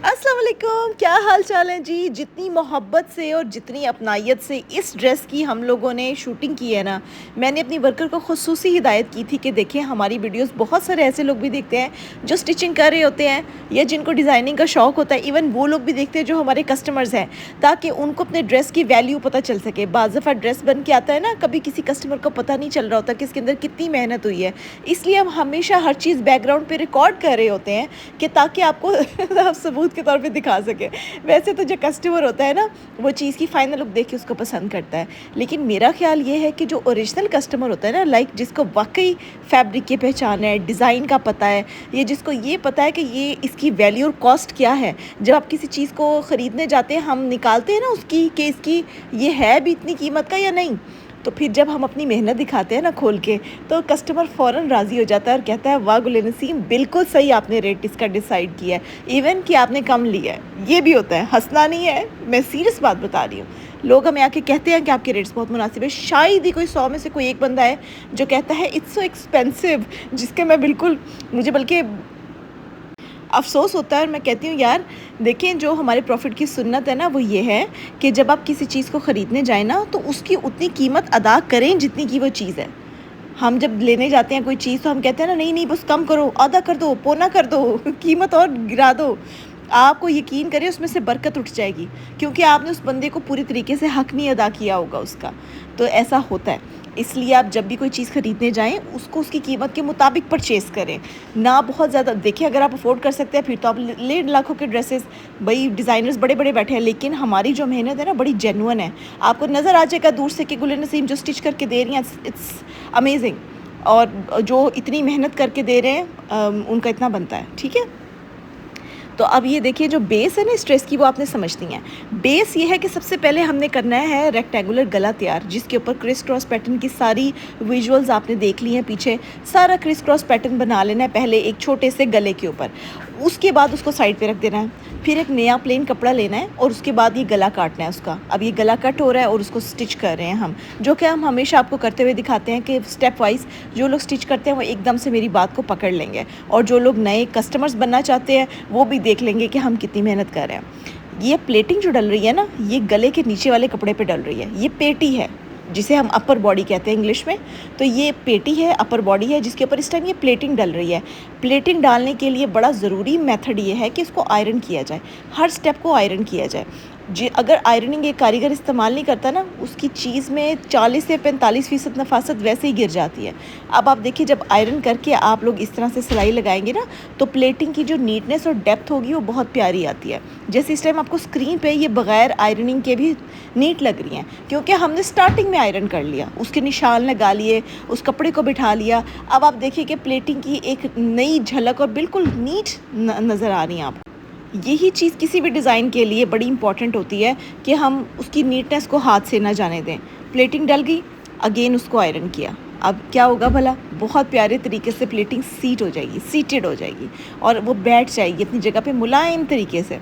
अस्सलाम वालेकुम, क्या हाल चाल है जी। जितनी मोहब्बत से और जितनी अपनायत से इस ड्रेस की हम लोगों ने शूटिंग की है ना, मैंने अपनी वर्कर को खुसूसी हिदायत की थी कि देखें हमारी वीडियोस बहुत सारे ऐसे लोग भी देखते हैं जो स्टिचिंग कर रहे होते हैं या जिनको डिज़ाइनिंग का शौक़ होता है। इवन वो लोग भी देखते हैं जो हमारे कस्टमर्स हैं, ताकि उनको अपने ड्रेस की वैल्यू पता चल सके। बाज़ दफ़ा ड्रेस बन के आता है ना, कभी किसी कस्टमर को पता नहीं चल रहा होता कि इसके अंदर कितनी मेहनत हुई है। इसलिए हम हमेशा हर चीज़ बैकग्राउंड पर रिकॉर्ड कर रहे होते हैं कि ताकि आपको आप सबूत के तौर पे दिखा सके। वैसे तो जो कस्टमर होता है ना, वो चीज़ की फ़ाइनल लुक देख के उसको पसंद करता है, लेकिन मेरा ख़्याल ये है कि जो ओरिजिनल कस्टमर होता है ना, लाइक जिसको वाकई फैब्रिक की पहचान है, डिज़ाइन का पता है, ये जिसको ये पता है कि ये इसकी वैल्यू और कॉस्ट क्या है। जब आप किसी चीज़ को ख़रीदने जाते हैं, हम निकालते हैं ना उसकी कि इसकी ये है भी इतनी कीमत का या नहीं। तो फिर जब हम अपनी मेहनत दिखाते हैं ना खोल के, तो कस्टमर फ़ौरन राज़ी हो जाता है और कहता है वाह गुल नसीम, बिल्कुल सही आपने रेट इसका डिसाइड किया है, इवन कि आपने कम लिया है। ये भी होता है, हंसना नहीं है, मैं सीरियस बात बता रही हूँ। लोग हमें आके कहते हैं कि आपके रेट्स बहुत मुनासिब है। शायद ही कोई 100 में से कोई एक बंदा है जो कहता है इट्स सो एक्सपेंसिव, जिसके मैं बिल्कुल, मुझे बल्कि अफ़सोस होता है। और मैं कहती हूँ यार देखें, जो हमारे प्रॉफिट की सुन्नत है ना, वो ये है कि जब आप किसी चीज़ को ख़रीदने जाएँ ना, तो उसकी उतनी कीमत अदा करें जितनी की वो चीज़ है। हम जब लेने जाते हैं कोई चीज़, तो हम कहते हैं ना नहीं नहीं बस कम करो, आधा कर दो, पौना कर दो, कीमत और गिरा दो। आपको यकीन करें उसमें से बरकत उठ जाएगी, क्योंकि आपने उस बंदे को पूरी तरीके से हक़ नहीं अदा किया होगा उसका। तो ऐसा होता है। इसलिए आप जब भी कोई चीज़ ख़रीदने जाएँ, उसको उसकी कीमत के मुताबिक परचेज़ करें, ना बहुत ज़्यादा। देखिए अगर आप अफोर्ड कर सकते हैं फिर तो आप ले लाखों के ड्रेसेस। भाई डिज़ाइनर्स बड़े बड़े बैठे हैं, लेकिन हमारी जो मेहनत है ना, बड़ी जेन्युइन है। आपको नज़र आ जाएगा दूर से कि गुल नसीम जो स्टिच करके दे रही हैं, इट्स अमेजिंग। और जो इतनी मेहनत करके दे रहे हैं उनका इतना बनता है, ठीक है। तो अब ये देखिए, जो बेस है ना इस ड्रेस की, वो आपने समझनी है। बेस ये है कि सबसे पहले हमने करना है रेक्टेंगुलर गला तैयार, जिसके ऊपर क्रिस क्रॉस पैटर्न की सारी विजुअल्स आपने देख ली हैं पीछे। सारा क्रिस क्रॉस पैटर्न बना लेना है पहले एक छोटे से गले के ऊपर। उसके बाद उसको साइड पे रख देना है। फिर एक नया प्लेन कपड़ा लेना है और उसके बाद ये गला काटना है उसका। अब ये गला कट हो रहा है और उसको स्टिच कर रहे हैं हम, जो कि हम हमेशा आपको करते हुए दिखाते हैं कि स्टेप वाइज जो लोग स्टिच करते हैं वो एकदम से मेरी बात को पकड़ लेंगे, और जो लोग नए कस्टमर्स बनना चाहते हैं वो भी देख लेंगे कि हम कितनी मेहनत कर रहे हैं। ये प्लेटिंग जो डल रही है ना, ये गले के नीचे वाले कपड़े पे डल रही है। ये पेटी है जिसे हम अपर बॉडी कहते हैं इंग्लिश में। तो ये पेटी है, अपर बॉडी है, जिसके ऊपर इस टाइम ये प्लेटिंग डल रही है। प्लेटिंग डालने के लिए बड़ा ज़रूरी मेथड ये है कि इसको आयरन किया जाए, हर स्टेप को आयरन किया जाए। जी, अगर आयरनिंग एक कारीगर इस्तेमाल नहीं करता ना, उसकी चीज़ में 40 से 45% नफासत वैसे ही गिर जाती है। अब आप देखिए, जब आयरन करके आप लोग इस तरह से सिलाई लगाएंगे ना, तो प्लेटिंग की जो नीटनेस और डेप्थ होगी वो बहुत प्यारी आती है। जैसे इस टाइम आपको स्क्रीन पे ये बग़ैर आयरनिंग के भी नीट लग रही हैं, क्योंकि हमने स्टार्टिंग में आयरन कर लिया, उसके निशान लगा लिए, उस कपड़े को बिठा लिया। अब आप देखिए कि प्लेटिंग की एक नई झलक और बिल्कुल नीट नज़र आ रही है आपको। यही चीज़ किसी भी डिज़ाइन के लिए बड़ी इंपॉर्टेंट होती है कि हम उसकी नीटनेस को हाथ से ना जाने दें। प्लेटिंग डल गई, अगेन उसको आयरन किया। अब क्या होगा भला, बहुत प्यारे तरीके से प्लेटिंग सीट हो जाएगी, सीटेड हो जाएगी, और वो बैठ जाएगी अपनी जगह पे मुलायम तरीके से।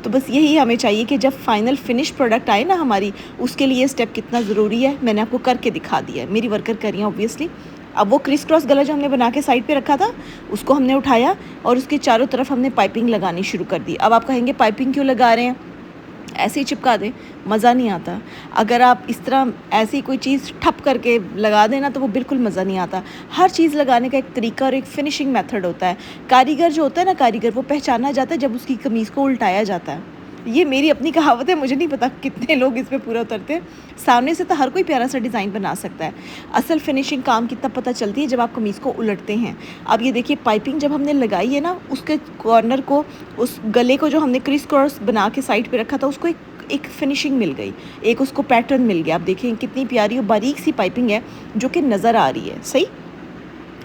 तो बस यही हमें चाहिए कि जब फाइनल फिनिश प्रोडक्ट आए ना हमारी, उसके लिए स्टेप कितना ज़रूरी है मैंने आपको करके दिखा दिया है। मेरी वर्कर कर रही हैं ऑब्वियसली। अब वो क्रिस क्रॉस गला जो हमने बना के साइड पे रखा था, उसको हमने उठाया और उसके चारों तरफ हमने पाइपिंग लगानी शुरू कर दी। अब आप कहेंगे पाइपिंग क्यों लगा रहे हैं, ऐसे ही चिपका दें, मज़ा नहीं आता। अगर आप इस तरह ऐसी कोई चीज़ ठप करके लगा देना तो वो बिल्कुल मज़ा नहीं आता। हर चीज़ लगाने का एक तरीका और एक फिनिशिंग मेथड होता है। कारीगर जो होता है ना, कारीगर वो पहचाना जाता है जब उसकी कमीज़ को उल्टाया जाता है। ये मेरी अपनी कहावत है, मुझे नहीं पता कितने लोग इस पे पूरा उतरते हैं। सामने से तो हर कोई प्यारा सा डिज़ाइन बना सकता है, असल फिनिशिंग काम की तब पता चलती है जब आप कमीज़ को उलटते हैं। अब ये देखिए, पाइपिंग जब हमने लगाई है ना, उसके कॉर्नर को, उस गले को जो हमने क्रिस क्रॉस बना के साइड पे रखा था, उसको एक फिनिशिंग मिल गई, एक उसको पैटर्न मिल गया। आप देखें कितनी प्यारी और बारीक सी पाइपिंग है जो कि नज़र आ रही है। सही,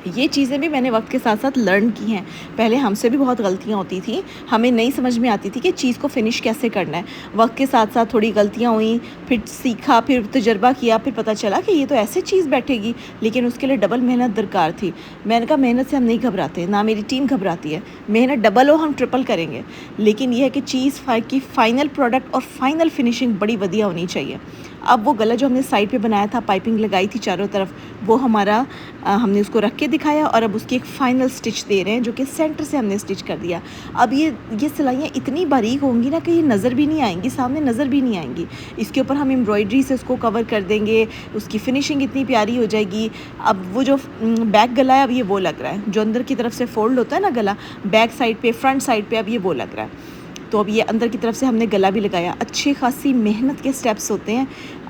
ये चीज़ें भी मैंने वक्त के साथ साथ लर्न की हैं। पहले हमसे भी बहुत गलतियाँ होती थी, हमें नहीं समझ में आती थी कि चीज़ को फ़िनिश कैसे करना है। वक्त के साथ साथ थोड़ी गलतियाँ हुई, फिर सीखा, फिर तजर्बा किया, फिर पता चला कि ये तो ऐसे चीज़ बैठेगी, लेकिन उसके लिए डबल मेहनत दरकार थी। मैंने कहा मेहनत से हम नहीं घबराते, ना मेरी टीम घबराती है। मेहनत डबल हो हम ट्रिपल करेंगे, लेकिन यह है कि चीज़ की फ़ाइनल प्रोडक्ट और फाइनल फिनिशिंग बड़ी वधिया होनी चाहिए। अब वो गला जो हमने साइड पे बनाया था, पाइपिंग लगाई थी चारों तरफ, वो हमारा हमने उसको रख के दिखाया और अब उसकी एक फ़ाइनल स्टिच दे रहे हैं जो कि सेंटर से हमने स्टिच कर दिया। अब ये सिलाइयाँ इतनी बारीक होंगी ना कि ये नज़र भी नहीं आएंगी, सामने नज़र भी नहीं आएंगी। इसके ऊपर हम एम्ब्रॉयडरी से उसको कवर कर देंगे, उसकी फिनिशिंग इतनी प्यारी हो जाएगी। अब वो जो बैक गला है अब ये वो लग रहा है, जो अंदर की तरफ से फोल्ड होता है ना गला, बैक साइड पे फ्रंट साइड पे अब ये वो लग रहा है। तो अब ये अंदर की तरफ से हमने गला भी लगाया। अच्छी खासी मेहनत के स्टेप्स होते हैं।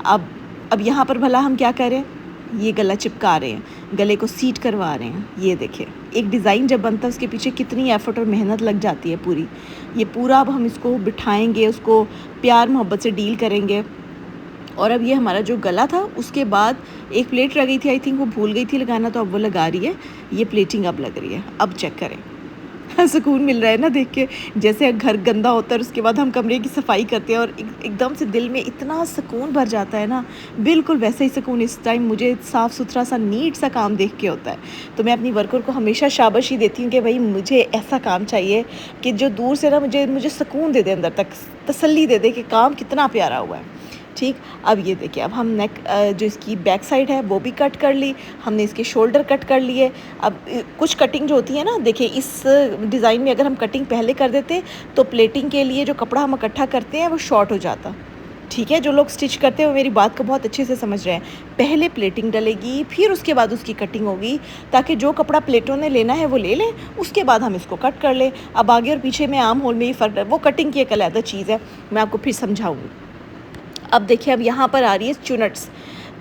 अब यहाँ पर भला हम क्या कर रहे हैं, ये गला चिपका रहे हैं, गले को सीट करवा रहे हैं। ये देखिए, एक डिज़ाइन जब बनता है उसके पीछे कितनी एफ़र्ट और मेहनत लग जाती है पूरी। ये पूरा अब हम इसको बिठाएंगे, उसको प्यार मोहब्बत से डील करेंगे। और अब ये हमारा जो गला था उसके बाद एक प्लेट रह गई थी, आई थिंक वो भूल गई थी लगाना, तो अब वो लगा रही है। ये प्लेटिंग अब लग रही है। अब चेक करें, सुकून मिल रहा है ना देख के। जैसे घर गंदा होता है उसके बाद हम कमरे की सफाई करते हैं और एकदम से दिल में इतना सुकून भर जाता है ना, बिल्कुल वैसे ही सुकून इस टाइम मुझे साफ़ सुथरा सा नीट सा काम देख के होता है। तो मैं अपनी वर्कर को हमेशा शाबाशी देती हूँ कि भाई मुझे ऐसा काम चाहिए कि जो दूर से ना मुझे सुकून दे दे, अंदर तक तसल्ली दे दे कि काम कितना प्यारा हुआ है। ठीक, अब ये देखिए, अब हम नेक जो इसकी बैक साइड है वो भी कट कर ली हमने, इसके शोल्डर कट कर लिए। अब कुछ कटिंग जो होती है ना, देखिए इस डिज़ाइन में अगर हम कटिंग पहले कर देते तो प्लेटिंग के लिए जो कपड़ा हम इकट्ठा करते हैं वो शॉर्ट हो जाता। ठीक है, जो लोग स्टिच करते हैं वो मेरी बात को बहुत अच्छे से समझ रहे हैं। पहले प्लेटिंग डलेगी, फिर उसके बाद उसकी कटिंग होगी, ताकि जो कपड़ा प्लेटों ने लेना है वो ले लें, उसके बाद हम इसको कट कर लें। अब आगे और पीछे में आर्म होल में ही फ़र्क है, वो कटिंग की एक अलग चीज़ है, मैं आपको फिर समझाऊँगी। अब देखिए, अब यहाँ पर आ रही है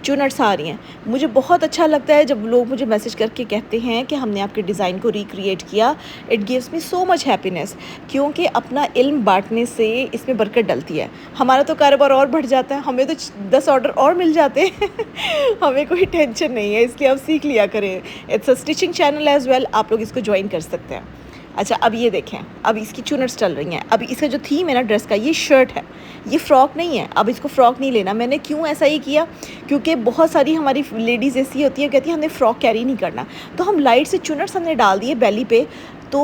चुनट्स आ रही हैं। मुझे बहुत अच्छा लगता है जब लोग मुझे मैसेज करके कहते हैं कि हमने आपके डिज़ाइन को रिक्रिएट किया। It gives me so much happiness, क्योंकि अपना इल्म बांटने से इसमें बरकत डलती है। हमारा तो कारोबार और बढ़ जाता है, हमें तो 10 ऑर्डर और मिल जाते हैं हमें कोई टेंशन नहीं है, इसलिए आप सीख लिया करें। It's a stitching channel as well, आप लोग इसको ज्वाइन कर सकते हैं। अच्छा, अब ये देखें, अब इसकी चुनट्स चल रही हैं। अब इसका जो थीम है ना ड्रेस का, ये शर्ट है, ये फ़्रॉक नहीं है। अब इसको फ़्रॉक नहीं लेना। मैंने क्यों ऐसा ही किया, क्योंकि बहुत सारी हमारी लेडीज़ ऐसी होती है, कहती है हमने फ़्रॉक कैरी नहीं करना, तो हम लाइट से चुनट्स हमने डाल दिए बेली पे। तो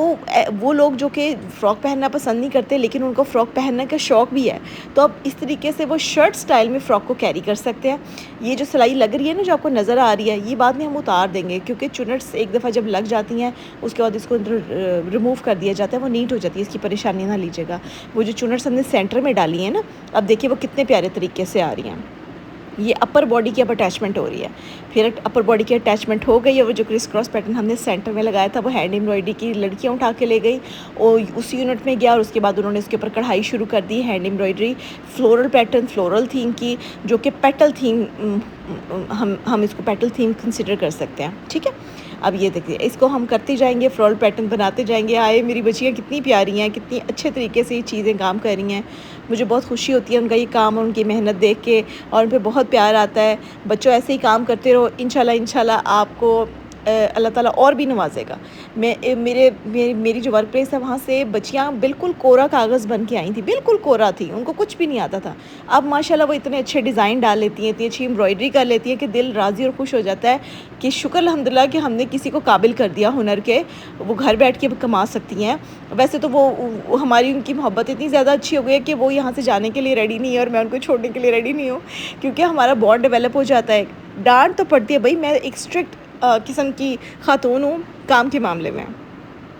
वो लोग जो कि फ़्रॉक पहनना पसंद नहीं करते लेकिन उनको फ़्रॉक पहनने का शौक़ भी है, तो अब इस तरीके से वो शर्ट स्टाइल में फ़्रॉक को कैरी कर सकते हैं। ये जो सिलाई लग रही है ना, जो आपको नज़र आ रही है, ये बाद में हम उतार देंगे, क्योंकि चुनट्स एक दफ़ा जब लग जाती हैं उसके बाद इसको रिमूव कर दिया जाता है, वो नीट हो जाती है, इसकी परेशानी ना लीजिएगा। वो जो चुनट्स हमने सेंटर में डाली हैं ना, अब देखिए वो कितने प्यारे तरीके से आ रही हैं। ये अपर बॉडी की अब अटैचमेंट हो रही है। फिर अपर बॉडी की अटैचमेंट हो गई है। वो जो क्रिस क्रॉस पैटर्न हमने सेंटर में लगाया था वो हैंड एम्ब्रॉयडरी की लड़कियां उठा के ले गई और उस यूनिट में गया, और उसके बाद उन्होंने इसके ऊपर कढ़ाई शुरू कर दी, hand embroidery, floral pattern, floral theme की, जो कि पेटल थीम, हम इसको पेटल थीम कंसिडर कर सकते हैं। ठीक है, अब ये देखिए, इसको हम करते जाएंगे, फ्लोरल पैटर्न बनाते जाएंगे। आए मेरी बच्चियाँ कितनी प्यारी हैं, कितनी अच्छे तरीके से ये चीज़ें काम कर रही हैं। मुझे बहुत खुशी होती है उनका ये काम और उनकी मेहनत देख के, और उन पर बहुत प्यार आता है। बच्चों ऐसे ही काम करते रहो, इंशाल्लाह आपको अल्लाह ताला और भी नवाजेगा। मेरी जो वर्क प्लेस है वहाँ से बच्चियाँ बिल्कुल कोरा कागज़ बन के आई थी, बिल्कुल कोरा थी, उनको कुछ भी नहीं आता था। अब माशाल्लाह वो इतने अच्छे डिज़ाइन डाल लेती हैं, इतनी अच्छी एम्ब्रॉयडरी कर लेती हैं कि दिल राज़ी और खुश हो जाता है कि शुक्र अल्हम्दुलिल्लाह कि हमने किसी को काबिल कर दिया हुनर के, वो घर बैठ के कमा सकती हैं। वैसे तो वो हमारी उनकी मोहब्बत इतनी ज़्यादा अच्छी हो गई है कि वो यहाँ से जाने के लिए रेडी नहीं है और मैं उनको छोड़ने के लिए रेडी नहीं हूँ, क्योंकि हमारा बॉन्ड डेवलप हो जाता है। डांट तो पड़ती है भाई, मैं एक स्ट्रिक्ट किस्म की खातून हूँ काम के मामले में।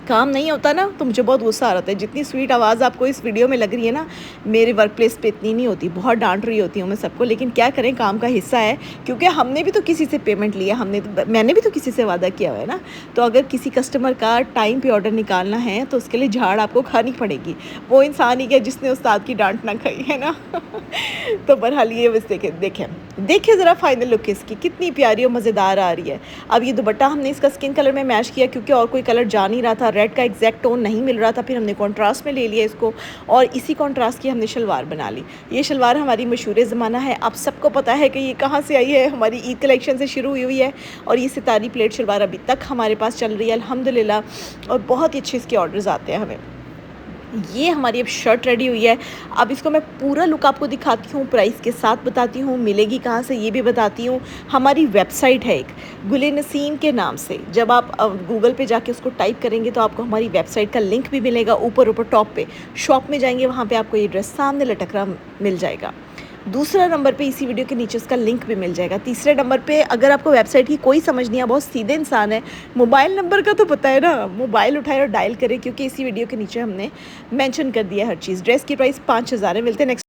काम नहीं होता ना तो मुझे बहुत गुस्सा आ रहा है। जितनी स्वीट आवाज़ आपको इस वीडियो में लग रही है ना, मेरे वर्क प्लेस पे इतनी नहीं होती, बहुत डांट रही होती हूँ मैं सबको, लेकिन क्या करें, काम का हिस्सा है, क्योंकि हमने भी तो किसी से पेमेंट लिया, मैंने भी तो किसी से वादा किया हुआ है ना। तो अगर किसी कस्टमर का टाइम पे ऑर्डर निकालना है तो उसके लिए झाड़ आपको खानी पड़ेगी। वो इंसान ही क्या जिसने उस्ताद की डांट ना खाई है ना तो बहरहाल ये बस देखें ज़रा फाइनल लुक इसकी कितनी प्यारी और मज़ेदार आ रही है। अब ये दुपट्टा हमने इसका स्किन कलर में मैच किया, क्योंकि और कोई कलर जा नहीं रहा था, रेड का एग्जैक्ट टोन नहीं मिल रहा था। फिर हमने कॉन्ट्रास्ट में ले लिया इसको, और इसी कॉन्ट्रास्ट की हमने शलवार बना ली। ये शलवार हमारी मशहूर ज़माना है, आप सबको पता है कि ये कहाँ से आई है, हमारी ईद कलेक्शन से शुरू हुई है, और ये सितारी प्लेट शलवार अभी तक हमारे पास चल रही है अल्हम्दुलिल्लाह, और बहुत ही अच्छे इसके ऑर्डर्स आते हैं हमें। ये हमारी अब शर्ट रेडी हुई है। अब इसको मैं पूरा लुक आपको दिखाती हूँ, प्राइस के साथ बताती हूँ, मिलेगी कहाँ से ये भी बताती हूँ। हमारी वेबसाइट है एक गुले नसीम के नाम से, जब आप गूगल पे जाके उसको टाइप करेंगे तो आपको हमारी वेबसाइट का लिंक भी मिलेगा। ऊपर टॉप पे शॉप में जाएंगे, वहाँ पे आपको ये ड्रेस सामने लटक रहा मिल जाएगा। दूसरा नंबर पे इसी वीडियो के नीचे उसका लिंक भी मिल जाएगा। तीसरे नंबर पे अगर आपको वेबसाइट की कोई समझ नहीं है, बहुत सीधे इंसान है, मोबाइल नंबर का तो पता है ना, मोबाइल उठाए और डायल करें, क्योंकि इसी वीडियो के नीचे हमने मेंशन कर दिया हर चीज़। ड्रेस की प्राइस 5000 है। मिलते हैं नेक्स्ट